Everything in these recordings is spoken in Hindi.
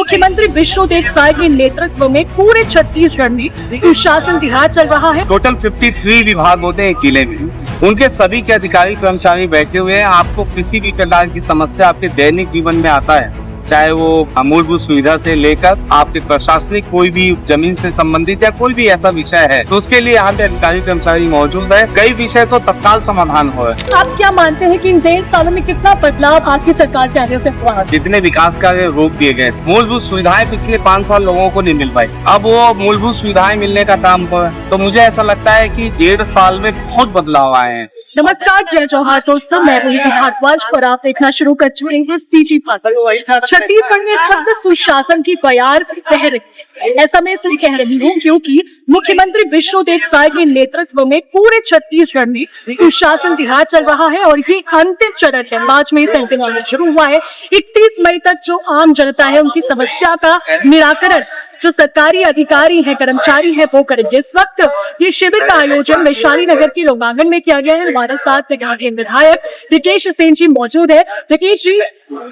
मुख्यमंत्री विष्णुदेव साय के नेतृत्व में पूरे छत्तीसगढ़ में सुशासन तिहार चल रहा है। टोटल 53 विभाग होते हैं जिले में, उनके सभी के अधिकारी कर्मचारी बैठे हुए हैं। आपको किसी भी प्रकार की समस्या आपके दैनिक जीवन में आता है, चाहे वो मूलभूत सुविधा से लेकर आपके प्रशासनिक कोई भी जमीन से संबंधित या कोई भी ऐसा विषय है, तो उसके लिए यहाँ पे अधिकारी कर्मचारी मौजूद है। कई विषय तो तत्काल समाधान हो है। आप क्या मानते हैं कि इन 1.5 सालों में कितना बदलाव आपकी सरकार के आने से हुआ? जितने विकास कार्य रोक दिए गए, मूलभूत सुविधाएं पिछले 5 साल लोगों को नहीं मिल पाई, अब वो मूलभूत सुविधाएं मिलने का काम हुआ है। तो मुझे ऐसा लगता है कि 1.5 साल में बहुत बदलाव आए हैं। नमस्कार, जय जौहर दोस्तों, मैं रोहिणी भारद्वाज और आप देखना शुरू कर चुके हैं सीजी फास्ट। छत्तीसगढ़ में इस वक्त सुशासन की बयार बह रही है। ऐसा मैं इसलिए कह रही हूँ क्योंकि मुख्यमंत्री विष्णुदेव साय के नेतृत्व में पूरे छत्तीसगढ़ में सुशासन तिहार चल रहा है और ये अंतिम चरण है। 5 मई से अंतिम चरण शुरू हुआ है। 31 मई तक जो आम जनता है उनकी समस्या का निराकरण जो सरकारी अधिकारी हैं, कर्मचारी हैं, वो करेंगे। इस वक्त ये शिविर का आयोजन वैशाली नगर के लोगांगन में किया गया है। हमारे साथ विधायक रिकेश सिंह जी मौजूद है। रिकेश जी,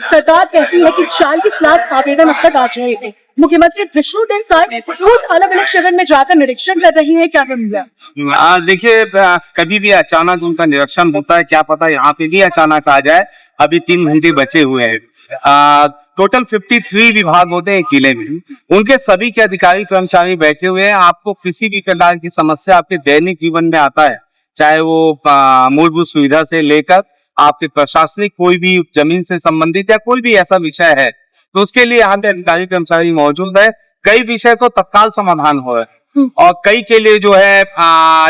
सरकार कहती है कि 40 लाख आवेदन अब तक आ चुके हैं। मुख्यमंत्री विष्णुदेव साय खुद अलग अलग शिविर में जाकर निरीक्षण कर रही है, क्या करेंगे? देखिए, कभी भी अचानक उनका निरीक्षण होता है, क्या पता यहाँ पे भी अचानक आ जाए। अभी 3 घंटे बचे हुए हैं। टोटल 53 विभाग होते हैं जिले में, उनके सभी के अधिकारी कर्मचारी बैठे हुए हैं। आपको किसी भी प्रकार की समस्या आपके दैनिक जीवन में आता है, चाहे वो मूलभूत सुविधा से लेकर आपके प्रशासनिक कोई भी जमीन से संबंधित या कोई भी ऐसा विषय है, तो उसके लिए यहाँ पे अधिकारी कर्मचारी मौजूद है। कई विषय तो तत्काल समाधान हो है और कई के लिए जो है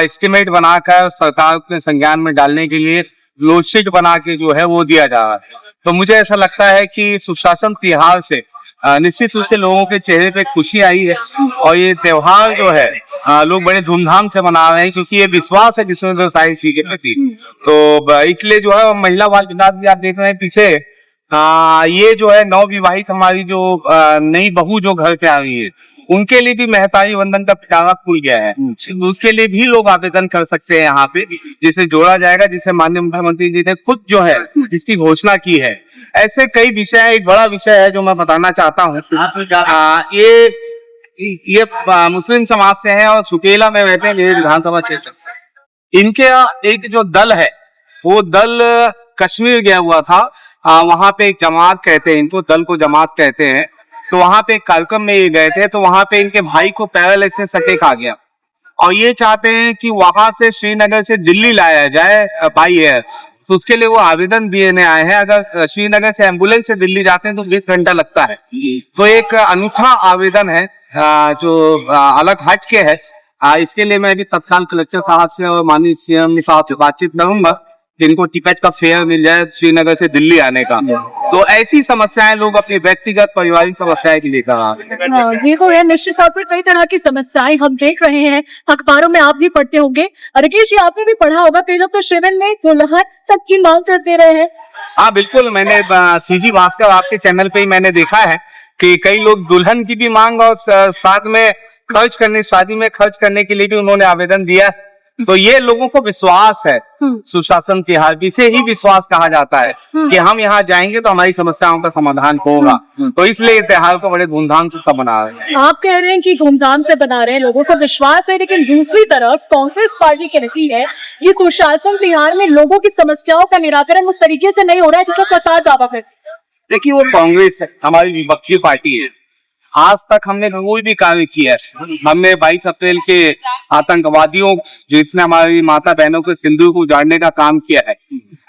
एस्टिमेट बनाकर सरकार के संज्ञान में डालने के लिए लोडशीट बना के जो है वो दिया जा रहा है। तो मुझे ऐसा लगता है कि सुशासन त्योहार से निश्चित रूप से लोगों के चेहरे पे खुशी आई है और ये त्योहार जो है लोग बड़े धूमधाम से मना रहे हैं, क्योंकि ये विश्वास है विष्णुदेव साय जी के प्रति। तो इसलिए जो है महिला बाल विकास भी आप देख रहे हैं पीछे, ये जो है नवविवाहित हमारी जो नई बहू जो घर पे आ रही है, उनके लिए भी महतारी वंदन का पिटारा खुल गया है। तो उसके लिए भी लोग आवेदन कर सकते हैं यहाँ पे, जिसे जोड़ा जाएगा, जिसे माननीय मुख्यमंत्री जी ने खुद जो है इसकी घोषणा की है। ऐसे कई विषय है। एक बड़ा विषय है जो मैं बताना चाहता हूँ, ये मुस्लिम समाज से है और सुकेला में रहते हैं मेरे विधानसभा क्षेत्र। इनके एक जो दल है, वो दल कश्मीर गया हुआ था। वहां पे एक जमात कहते हैं इनको, दल को जमात कहते हैं। तो वहां पे एक कार्यक्रम में ये गए थे, तो वहां पे इनके भाई को पैरालिसिस अटैक आ गया और ये चाहते हैं कि वहां से श्रीनगर से दिल्ली लाया जाए बाई एयर। तो उसके लिए वो आवेदन देने आए हैं। अगर श्रीनगर से एम्बुलेंस से दिल्ली जाते हैं तो 20 घंटा लगता है। तो एक अनूठा आवेदन है जो अलग हट के है। इसके लिए मैं भी तत्काल कलेक्टर साहब से और माननीय सीएम साहब से बातचीत करूंगा, इनको टिकट का फेयर मिल जाए श्रीनगर से दिल्ली आने का। तो ऐसी समस्याएं लोग अपनी व्यक्तिगत पारिवारिक समस्याएं के लेकर आ रहे हैं। ये तो है, निश्चित तौर पर कई तरह की समस्याएं हम देख रहे हैं, अखबारों में आप भी पढ़ते होंगे। रिकेश जी, आपने भी पढ़ा होगा, कई लोग तो शिविर में दुल्हन तक की मांग करते रहे हैं। हाँ बिल्कुल, मैंने सीजी भास्कर आपके चैनल पे ही मैंने देखा है कि कई लोग दुल्हन की भी मांग और साथ में शादी में खर्च करने के लिए भी उन्होंने आवेदन दिया। तो ये लोगों को विश्वास है सुशासन तिहार, इसे ही विश्वास कहा जाता है कि हम यहाँ जाएंगे तो हमारी समस्याओं का समाधान होगा। तो इसलिए त्योहार को बड़े धूमधाम से सब मना रहे हैं। आप कह रहे हैं कि धूमधाम से बना रहे हैं, लोगों को विश्वास है, लेकिन दूसरी तरफ कांग्रेस पार्टी कहती है कि सुशासन तिहार में लोगों की समस्याओं का निराकरण उस तरीके से नहीं हो रहा है जिसका सरकार दावा करती है। देखिए, वो कांग्रेस है, हमारी विपक्षी पार्टी है। आज तक हमने कोई भी कार्य किया है। हमने 22 अप्रैल के आतंकवादियों जिसने हमारी माता बहनों के सिंदूर को उजाड़ने का काम किया है,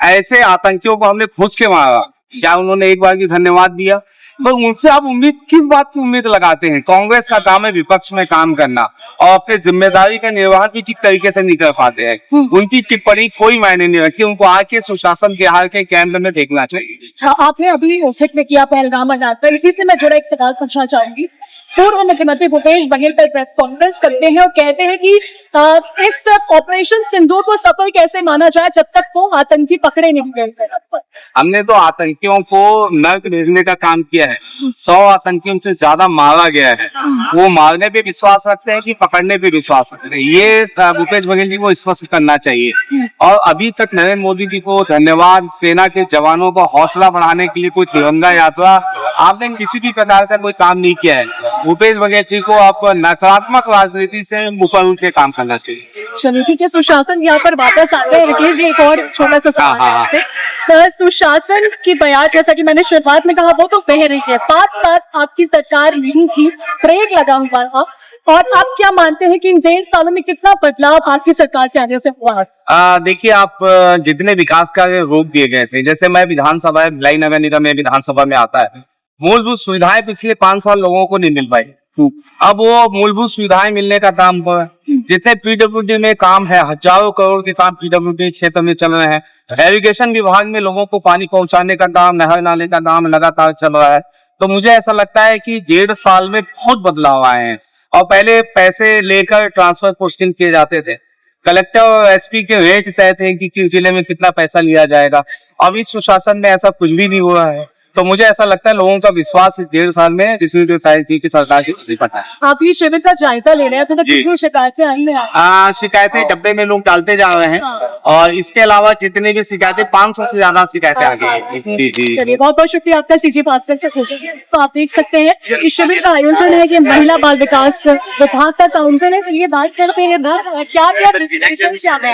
ऐसे आतंकियों को हमने फूस के मारा। क्या उन्होंने एक बार की धन्यवाद दिया? तो उनसे आप उम्मीद किस बात की उम्मीद लगाते हैं? कांग्रेस का काम है विपक्ष में काम करना और अपने जिम्मेदारी का निर्वहन भी ठीक तरीके से नहीं कर पाते हैं। उनकी टिप्पणी कोई मायने नहीं रखती, उनको आके सुशासन तिहार के केंद्र में देखना चाहिए। आपने अभी जिक्र किया पहलगाम अटैक पर, इसी से मैं जुड़ा एक सवाल पूछना चाहूंगी पूर्व मुख्यमंत्री भूपेश बघेल कल प्रेस कॉन्फ्रेंस करते हैं और कहते हैं कि इस ऑपरेशन सिंदूर को सफल कैसे माना जाए जब तक वो आतंकी पकड़े नहीं गए। हमने तो आतंकियों को नर्क भेजने का काम किया है। 100 आतंकियों से ज्यादा मारा गया है। वो मारने पे विश्वास रखते हैं कि पकड़ने पे विश्वास रखते हैं। ये भूपेश बघेल जी को स्पष्ट करना चाहिए। और अभी तक नरेंद्र मोदी जी को धन्यवाद, सेना के जवानों को हौसला बढ़ाने के लिए कोई तिरंगा यात्रा आपने किसी भी प्रकार का कोई काम नहीं किया है। भूपेश बघेल जी को आप नकारात्मक राजनीति से ऊपर उठ के काम करना चाहिए। चलिए ठीक है, सुशासन यहाँ पर वापस आते हैं। रिकेश जी, एक और छोटा सा सवाल है आपसे। सुशासन की बयान, जैसा कि मैंने शुरुआत में कहा, वो तो बह रही है। 5 साल आपकी सरकार नहीं थी, ब्रेक लगा हुआ था, और आप क्या मानते हैं कि इन 1.5 सालों में कितना बदलाव आपकी सरकार के आने से हुआ? देखिए, आप जितने विकास कार्य रोक दिए गए थे, जैसे मैं विधानसभा भिलाई नगर निगम में विधानसभा में आता है, मूलभूत सुविधाएं पिछले 5 साल लोगों को नहीं मिल पाई। अब वो मूलभूत सुविधाएं मिलने का काम पर जितने पीडब्ल्यूडी में काम है, हजारों करोड़ के काम पीडब्ल्यूडी क्षेत्र में चल रहे हैं। इरिगेशन विभाग में लोगों को पानी पहुंचाने का काम, नहर नाले का काम लगातार चल रहा है। तो मुझे ऐसा लगता है कि 1.5 साल में बहुत बदलाव आए हैं। और पहले पैसे लेकर ट्रांसफर पोस्टिंग किए जाते थे, कलेक्टर और एसपी के रेट तय थे कि किस जिले में कितना पैसा लिया जाएगा। अब इस सुशासन में ऐसा कुछ भी नहीं हुआ है। तो मुझे ऐसा लगता है लोगों का विश्वास इस 1.5 साल में किसी सारी चीज की सरकार की निपटा है। आप ये शिविर का जायजा ले रहे हैं, तो कितनी शिकायतें आई हैं? शिकायतें डब्बे में लोग डालते जा रहे हैं। और इसके अलावा जितने भी शिकायतें, 500 से ज्यादा शिकायतें आ गई हैं। चलिए, बहुत बहुत शुक्रिया आपका सीजी भास्कर से। तो आप देख सकते हैं इस शिविर का आयोजन है कि महिला बाल विकास विभाग का काउंटर है। चलिए बात करते हैं ना, क्या क्या डिस्ट्रीब्यूशन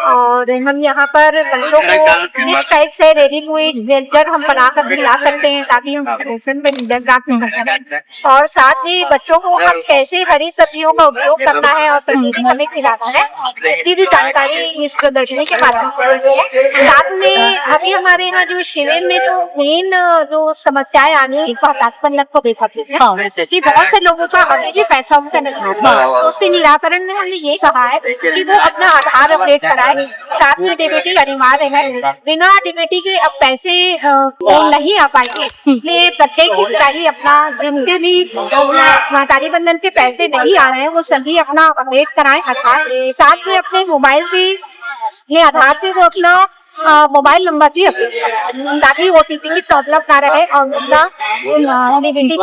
और हम यहाँ पर बच्चों को इस टाइप से रेडीमेड व्यंजन हम बनाकर खिला सकते हैं ताकि हम पोषण पे निगरानी कर सकें। और साथ ही बच्चों को हम कैसे हरी सब्जियों का उपयोग करना है और प्रतिदिन हमें खिलाना है, इसकी भी जानकारी इस प्रदर्शनी के माध्यम से है। साथ में अभी हमारे यहाँ जो शिविर में जो मेन जो समस्याएं आनी है, को देखा कि बहुत से लोगों का अभी भी पैसा उनका नहीं, उसके निराकरण में हमने ये कहा है कि वो अपना आधार अपडेट कराए। साथ में डीबीटी अनिवार्य है, बिना डीबीटी के अब पैसे नहीं आ पाएंगे, इसलिए प्रत्येक हितग्राही अपना जिनके भी महतारी बंधन के पैसे नहीं आ रहे हैं वो सभी अपना अपडेट कराएं आधार। साथ में अपने मोबाइल पे ये आधार पे वो अपना मोबाइल नंबर भी ताकि ओटीपी की प्रॉब्लम ना रहे और उनका डीबीटी।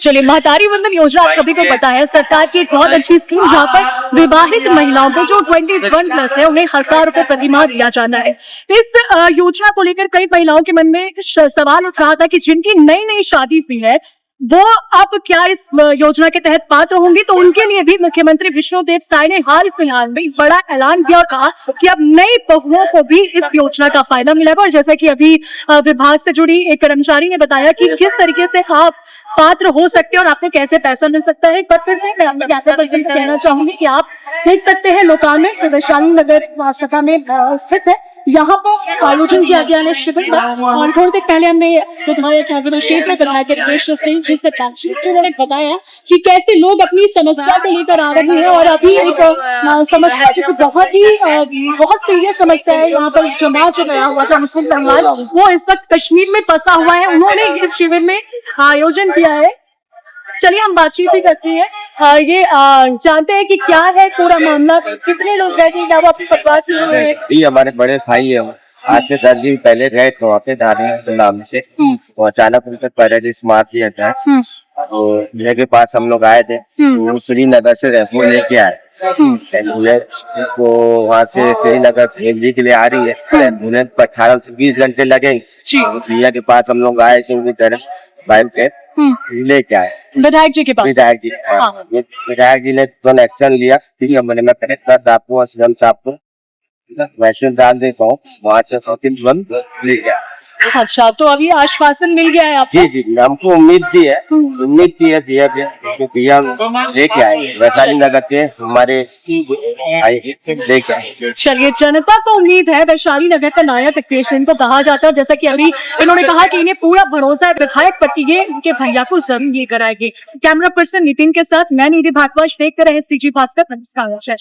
चलिए, महतारी बंधन योजना आप सभी को पता है, सरकार की एक बहुत अच्छी स्कीम, जहाँ पर विवाहित महिलाओं को जो 21+ है उन्हें 1000 रुपए प्रति माह दिया जाना है। इस योजना को लेकर कई महिलाओं के मन में सवाल उठ रहा था कि जिनकी नई नई शादी हुई है वो अब क्या इस योजना के तहत पात्र होंगी। तो उनके लिए भी मुख्यमंत्री विष्णुदेव साय ने हाल फिलहाल में बड़ा ऐलान किया और कहा कि अब नई बहुओं को भी इस योजना का फायदा मिलेगा। और जैसा कि अभी विभाग से जुड़ी एक कर्मचारी ने बताया कि किस तरीके से आप पात्र हो सकते हैं और आपको कैसे पैसा मिल सकता है। पर फिर से मैं अपने कैसे पर्सन को कहना चाहूंगी कि आप देख सकते हैं लोकार्य में वैशाली नगर सभा में स्थित है, यहाँ पर आयोजन किया गया है शिविर का। और थोड़ी देर पहले हमने विधायक क्षेत्र विधायक रिकेश सिंह जी से बातचीत, उन्होंने बताया कि कैसे लोग अपनी समस्या को लेकर आ रहे हैं। और अभी एक समस्या जो बहुत सीरियस समस्या है, यहाँ पर जमा जो गया हुआ था मुस्लिम बंगाल, वो इस वक्त कश्मीर में फंसा हुआ है। उन्होंने इस शिविर में आयोजन किया है। चलिए हम बातचीत भी करते हैं, ये जानते हैं कि क्या है पूरा मामला, कितने लोग गए थे, क्या वो आपके परिवार से जुड़े हैं? ये हमारे बड़े भाई है, आज से 10 दिन पहले गए थे वहाँ पे धारे नाम से, तो अचानक उनका पैरालिसिस मार दिया था। तो जिले के पास हम लोग आए थे, वो श्रीनगर से रेफर लेके आए, तो वहाँ से श्रीनगर से एमजी के लिए आ रही है, उन्हें 18 से 20 घंटे लगे। जिले के पास हम लोग आए थे, उनकी तरह बाइक पे लेके आए विधायक जी के पास। विधायक जी ने तुरंत एक्शन लिया। ठीक है, मैंने आपको असलम साहब को वैसे डाल देता हूँ, वहाँ से तुरंत लेके आए। अच्छा, तो अभी आश्वासन मिल गया है आपको? जी, हमको उम्मीद भी है, दिया लेके आए वैशाली नगर के हमारे लेके आए। चलिए, जनता को उम्मीद है, वैशाली नगर का नायक रिकेश सिंह को कहा जाता है। जैसा कि अभी इन्होंने कहा कि इन्हें पूरा भरोसा है विधायक पर कि ये उनके भैया को जरूर ये कराएंगे। कैमरा पर्सन नितिन के साथ मैं निधि भारद्वाज, देखते रहे सीजी भास्कर। नमस्कार।